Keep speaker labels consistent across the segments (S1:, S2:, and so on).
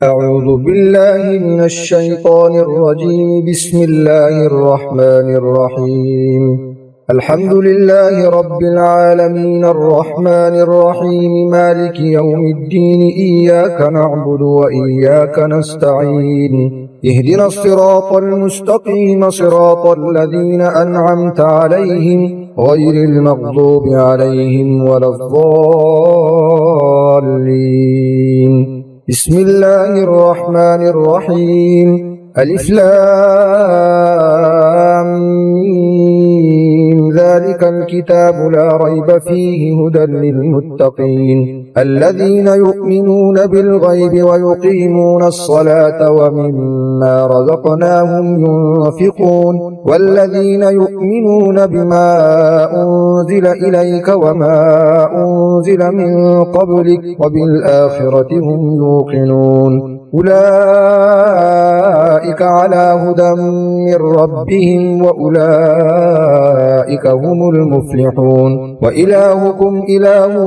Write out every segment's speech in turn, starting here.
S1: أعوذ بالله من الشيطان الرجيم. بسم الله الرحمن الرحيم. الحمد لله رب العالمين الرحمن الرحيم مالك يوم الدين. إياك نعبد وإياك نستعين. اهدنا الصراط المستقيم صراط الذين أنعمت عليهم غير المغضوب عليهم ولا الضالين. بسم الله الرحمن الرحيم. ألف لام ميم. ذلك الكتاب لا ريب فيه هدى للمتقين الذين يؤمنون بالغيب ويقيمون الصلاة ومما رزقناهم ينفقون والذين يؤمنون بما أنزل إليك وما أنزل من قبلك وبالآخرة هم يوقنون أولئك على هدى من ربهم وأولئك هم المفلحون. وإلهكم إله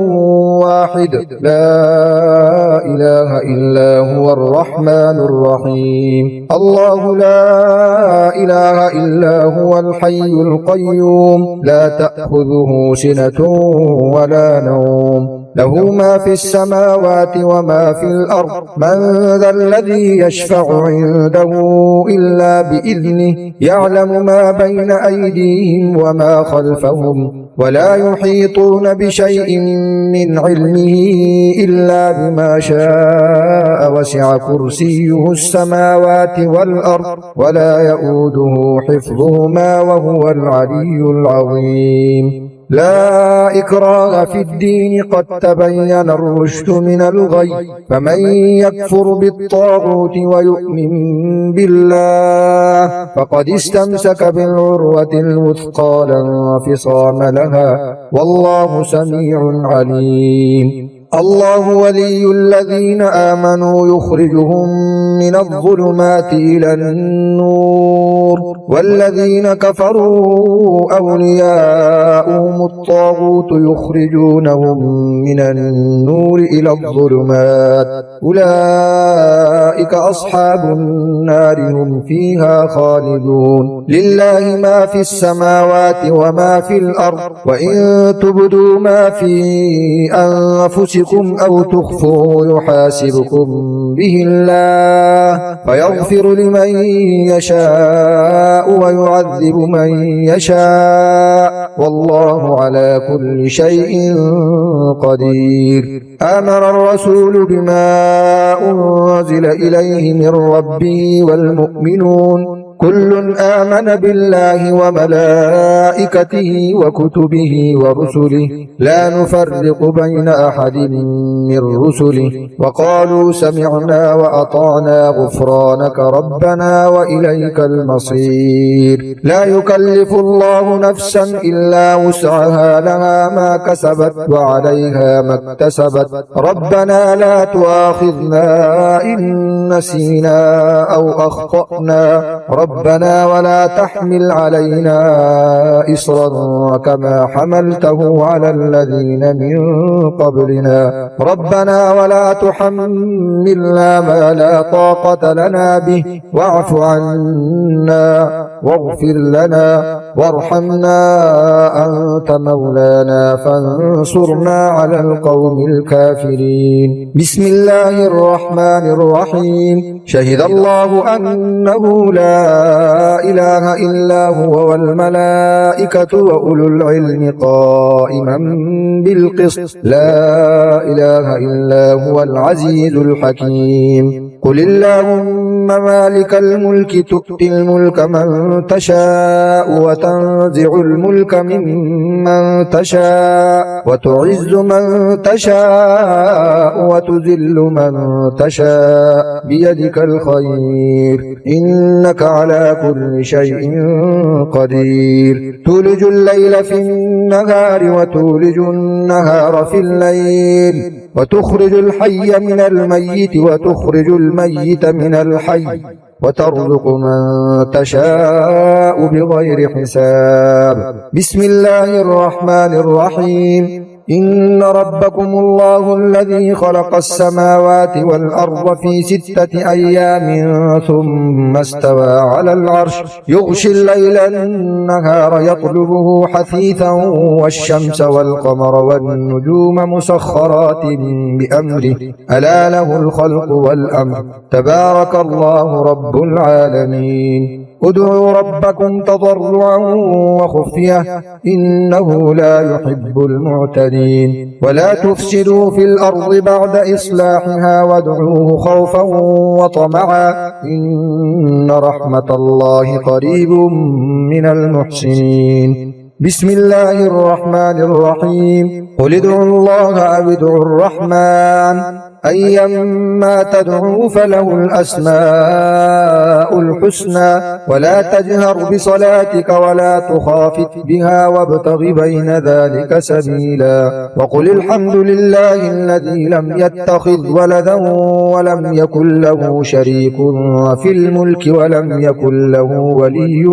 S1: واحد لا إله إلا هو الرحمن الرحيم. الله لا إله إلا هو الحي القيوم لا تأخذه سنة ولا نوم له ما في السماوات وما في الأرض من ذا الذي يشفع عنده إلا بإذنه يعلم ما بين أيديهم وما خلفهم ولا يحيطون بشيء من علمه إلا بما شاء وسع كرسيه السماوات والأرض ولا يؤوده حفظهما وهو العلي العظيم. لا إكراه في الدين قد تبين الرشد من الغي فمن يكفر بالطاغوت ويؤمن بالله فقد استمسك بالعروة الوثقى لا انفصام لها والله سميع عليم. الله ولي الذين آمنوا يخرجهم من الظلمات إلى النور والذين كفروا أولياؤهم الطاغوت يخرجونهم من النور إلى الظلمات أولئك أصحاب النار هم فيها خالدون. لله ما في السماوات وما في الأرض وإن تبدوا ما في أنفسكم أو تخفوه يحاسبكم به الله فيغفر لمن يشاء ويعذب من يشاء والله على كل شيء قدير. آمن الرسول بما أنزل إليه من ربه والمؤمنون كل آمن بالله وملائكته وكتبه ورسله لا نفرق بين أحد من رسله وقالوا سمعنا وأطعنا غفرانك ربنا وإليك المصير. لا يكلف الله نفسا إلا وسعها لها ما كسبت وعليها ما اكتسبت ربنا لا تؤاخذنا إن نسينا أو أخطأنا ربنا ولا تحمل علينا إصرا كما حملته على الذين من قبلنا ربنا ولا تحملنا ما لا طاقة لنا به واعف عنا واغفر لنا وارحمنا أنت مولانا فانصرنا على القوم الكافرين. بسم الله الرحمن الرحيم. شهد الله أنه لا إله إلا هو والملائكة وأولو العلم قائما بالقسط لا إله إلا هو العزيز الحكيم. قل اللهم مالك الملك تؤتي الملك من تشاء وتنزع الملك ممن تشاء وتعز من تشاء وتذل من تشاء بيدك الخير إنك على كل شيء قدير. تولج الليل في النهار وتولج النهار في الليل وتخرج الحي من الميت وتخرج الميت من الحي وترزق من تشاء بغير حساب. بسم الله الرحمن الرحيم. إن ربكم الله الذي خلق السماوات والأرض في 6 أيام ثم استوى على العرش يغشي الليل النهار يطلبه حثيثا والشمس والقمر والنجوم مسخرات بأمره ألا له الخلق والأمر تبارك الله رب العالمين ادعوا ربكم تضرعا وخفية إنه لا يحب المعتدين ولا تفسدوا في الأرض بعد إصلاحها وادعوه خوفا وطمعا إن رحمة الله قريب من المحسنين بسم الله الرحمن الرحيم قل ادعوا الله أو ادعوا الرحمن أيما تدعوا فله الأسماء الحسنى ولا تجهر بصلاتك ولا تخافت بها وابتغ بين ذلك سبيلا وقل الحمد لله الذي لم يتخذ ولدا ولم يكن له شريك في الملك ولم يكن له ولي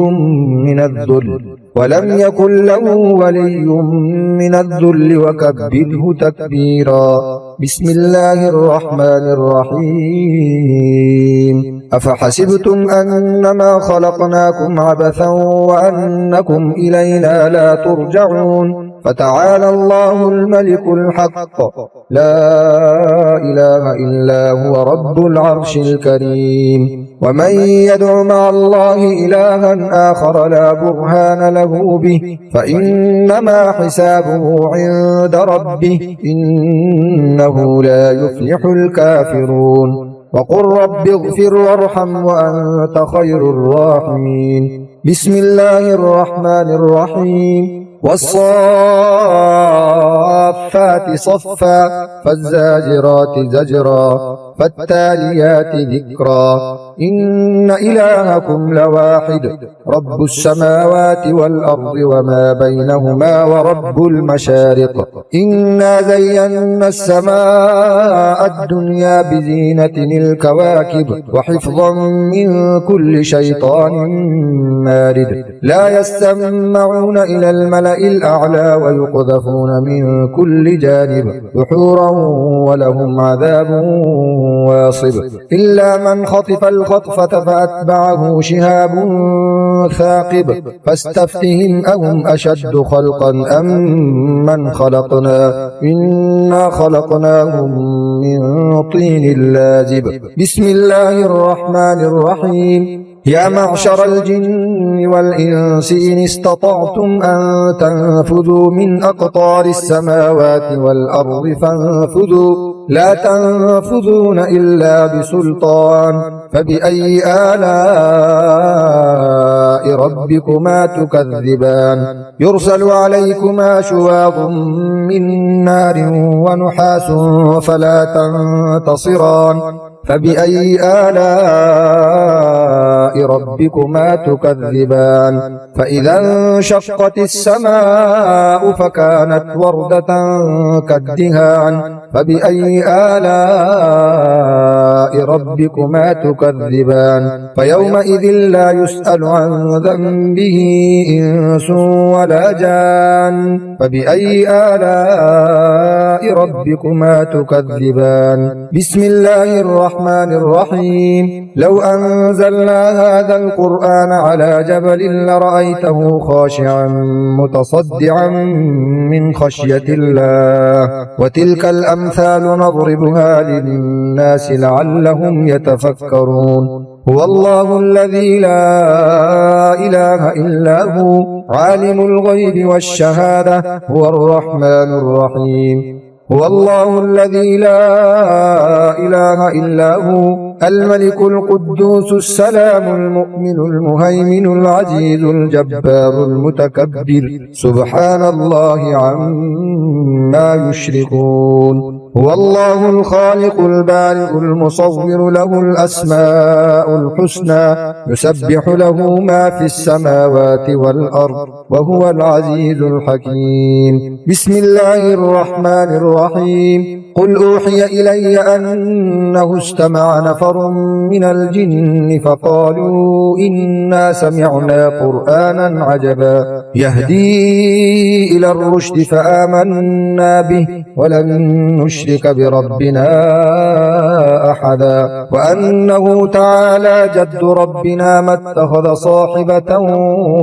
S1: من الذل وكبره تكبيرا بسم الله الرحمن الرحيم أفحسبتم أنما خلقناكم عبثا وأنكم إلينا لا ترجعون فتعالى الله الملك الحق لا إله إلا هو رب العرش الكريم ومن يدع مع الله إلها آخر لا برهان له به فإنما حسابه عند ربه إنه لا يفلح الكافرون وقل رب اغفر وارحم وأنت خير الراحمين بسم الله الرحمن الرحيم والصافات صفا فالزاجرات زجرا فالتاليات ذكرا إن إلهكم لواحد رب السماوات والأرض وما بينهما ورب المشارق إنا زينا السماء الدنيا بزينة الكواكب وحفظا من كل شيطان مارد لا يستمعون إلى الملأ الأعلى ويقذفون من كل جانب دحورا ولهم عذاب واصب إلا من خطف الخطفة فأتبعه شهاب ثاقب فاستفتهم أهم أشد خلقا أم من خلقنا إنا خلقناهم من طين لازب بسم الله الرحمن الرحيم يا معشر الجن والإنس إن استطعتم أن تنفذوا من أقطار السماوات والأرض فانفذوا لا تنفذون إلا بسلطان فبأي آلاء ربكما تكذبان يرسل عليكما شواظ من نار ونحاس فلا تنتصران فبأي آلاء ربكما تكذبان فإذا انشقت السماء فكانت وردة كالدهان فبأي آلاء ربكما تكذبان فيومئذ لا يسأل عن ذنبه إنس ولا جان فبأي آلاء ربكما تكذبان بسم الله الرحمن الرحيم لو أنزلنا هذا القرآن على جبل لرأيته خاشعا متصدعا من خشية الله وتلك الأمثال نضربها للناس لعلهم يتفكرون هو الله الذي لا إله إلا هو عالم الغيب والشهادة هو الرحمن الرحيم هو الله الذي لا إله إلا هو الملك القدوس السلام المؤمن المهيمن العزيز الجبار المتكبر سبحان الله عما يشركون هو الله الخالق البارئ المصور له الأسماء الحسنى يسبح له ما في السماوات والأرض وهو العزيز الحكيم بسم الله الرحمن الرحيم قل أوحي إلي أنه استمع نفر من الجن فقالوا إنا سمعنا قرآنا عجبا يهدي إلى الرشد فآمنا به ولن نشرك بربنا أحدا وأنه تعالى جد ربنا ما اتخذ صاحبة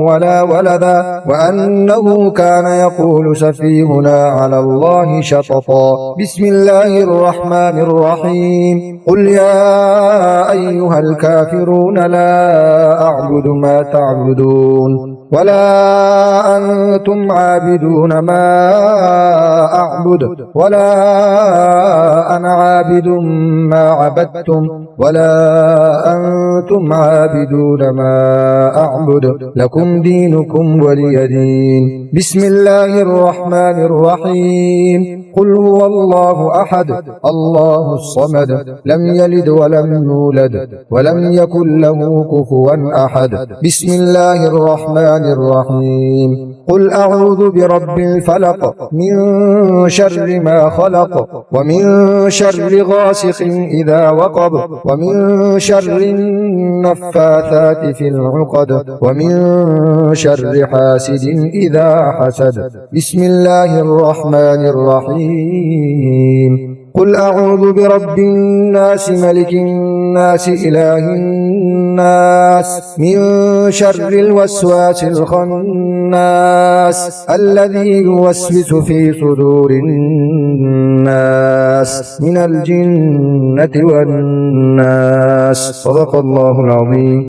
S1: ولا ولدا وأنه كان يقول سفيهنا على الله شططا بسم الله الرحمن الرحيم قل يا أيها الكافرون لا أعبد ما تعبدون ولا أنتم عابدون ما أعبد ولا أنا عابد ما عبدتم ولا أنتم عابدون ما أعبد لكم دينكم ولي دين بسم الله الرحمن الرحيم قل هو الله أحد الله الصمد لم يلد ولم يولد ولم يكن له كفوا أحد بسم الله الرحمن الرحيم قل أعوذ برب الفلق من شر ما خلق ومن شر غاسق إذا وقب ومن شر النفاثات في العقد ومن شر حاسد إذا حسد بسم الله الرحمن الرحيم قل أعوذ برب الناس ملك الناس إله الناس من شر الوسواس الخناس الذي يوسوس في صدور الناس من الجنة والناس صدق الله العظيم.